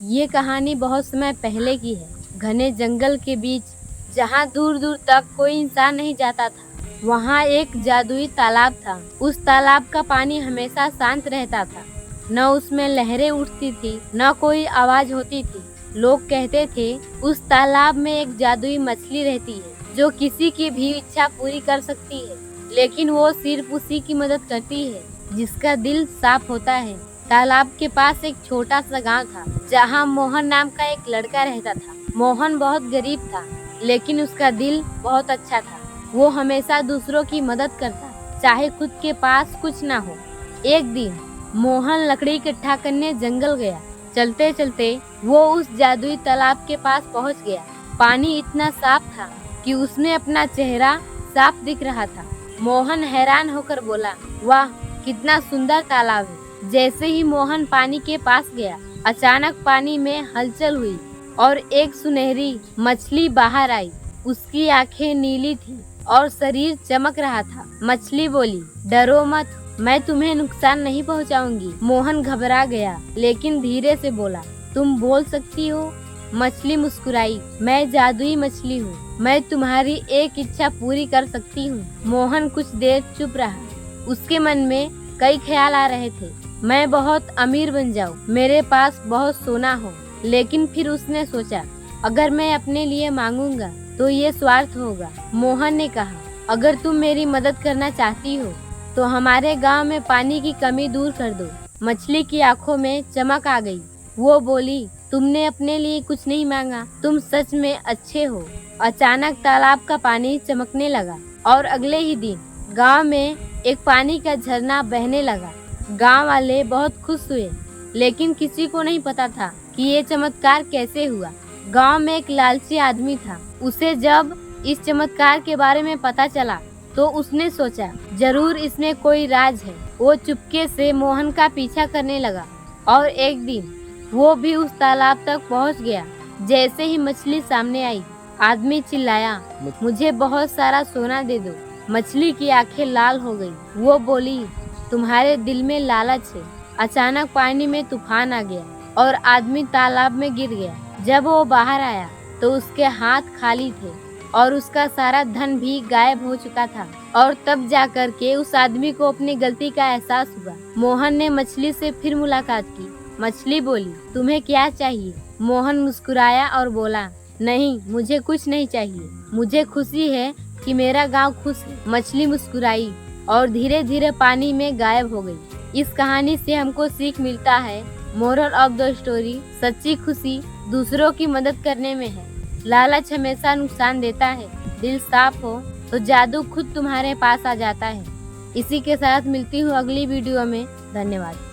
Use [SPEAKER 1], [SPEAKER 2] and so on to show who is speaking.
[SPEAKER 1] ये कहानी बहुत समय पहले की है। घने जंगल के बीच जहाँ दूर दूर तक कोई इंसान नहीं जाता था, वहाँ एक जादुई तालाब था। उस तालाब का पानी हमेशा शांत रहता था। न उसमें लहरें उठती थी, न कोई आवाज होती थी। लोग कहते थे उस तालाब में एक जादुई मछली रहती है जो किसी की भी इच्छा पूरी कर सकती है, लेकिन वो सिर्फ उसी की मदद करती है जिसका दिल साफ होता है। तालाब के पास एक छोटा सा गांव था जहां मोहन नाम का एक लड़का रहता था। मोहन बहुत गरीब था, लेकिन उसका दिल बहुत अच्छा था। वो हमेशा दूसरों की मदद करता, चाहे खुद के पास कुछ ना हो। एक दिन मोहन लकड़ी इकट्ठा करने जंगल गया। चलते चलते वो उस जादुई तालाब के पास पहुंच गया। पानी इतना साफ था कि उसमें अपना चेहरा साफ दिख रहा था। मोहन हैरान होकर बोला, वाह, कितना सुंदर तालाब है। जैसे ही मोहन पानी के पास गया, अचानक पानी में हलचल हुई और एक सुनहरी मछली बाहर आई। उसकी आंखें नीली थी और शरीर चमक रहा था। मछली बोली, डरो मत, मैं तुम्हें नुकसान नहीं पहुंचाऊंगी। मोहन घबरा गया, लेकिन धीरे से बोला, तुम बोल सकती हो? मछली मुस्कुराई, मैं जादुई मछली हूँ, मैं तुम्हारी एक इच्छा पूरी कर सकती हूँ। मोहन कुछ देर चुप रहा। उसके मन में कई ख्याल आ रहे थे। मैं बहुत अमीर बन जाऊं, मेरे पास बहुत सोना हो। लेकिन फिर उसने सोचा, अगर मैं अपने लिए मांगूंगा तो ये स्वार्थ होगा। मोहन ने कहा, अगर तुम मेरी मदद करना चाहती हो तो हमारे गांव में पानी की कमी दूर कर दो। मछली की आंखों में चमक आ गई। वो बोली, तुमने अपने लिए कुछ नहीं मांगा, तुम सच में अच्छे हो। अचानक तालाब का पानी चमकने लगा और अगले ही दिन गांव में एक पानी का झरना बहने लगा। गांव वाले बहुत खुश हुए, लेकिन किसी को नहीं पता था कि ये चमत्कार कैसे हुआ। गांव में एक लालची आदमी था। उसे जब इस चमत्कार के बारे में पता चला तो उसने सोचा, जरूर इसमें कोई राज है। वो चुपके से मोहन का पीछा करने लगा और एक दिन वो भी उस तालाब तक पहुंच गया। जैसे ही मछली सामने आई, आदमी चिल्लाया, मुझे बहुत सारा सोना दे दो। मछली की आंखें लाल हो गई। वो बोली, तुम्हारे दिल में लालच है। अचानक पानी में तूफान आ गया और आदमी तालाब में गिर गया। जब वो बाहर आया तो उसके हाथ खाली थे और उसका सारा धन भी गायब हो चुका था। और तब जाकर के उस आदमी को अपनी गलती का एहसास हुआ। मोहन ने मछली से फिर मुलाकात की। मछली बोली, तुम्हें क्या चाहिए? मोहन मुस्कुराया और बोला, नहीं, मुझे कुछ नहीं चाहिए, मुझे खुशी है कि मेरा गांव खुश है। मछली मुस्कुराई और धीरे धीरे पानी में गायब हो गई। इस कहानी से हमको सीख मिलता है, मोरल ऑफ द स्टोरी, सच्ची खुशी दूसरों की मदद करने में है। लालच हमेशा नुकसान देता है। दिल साफ हो तो जादू खुद तुम्हारे पास आ जाता है। इसी के साथ मिलती हूँ अगली वीडियो में। धन्यवाद।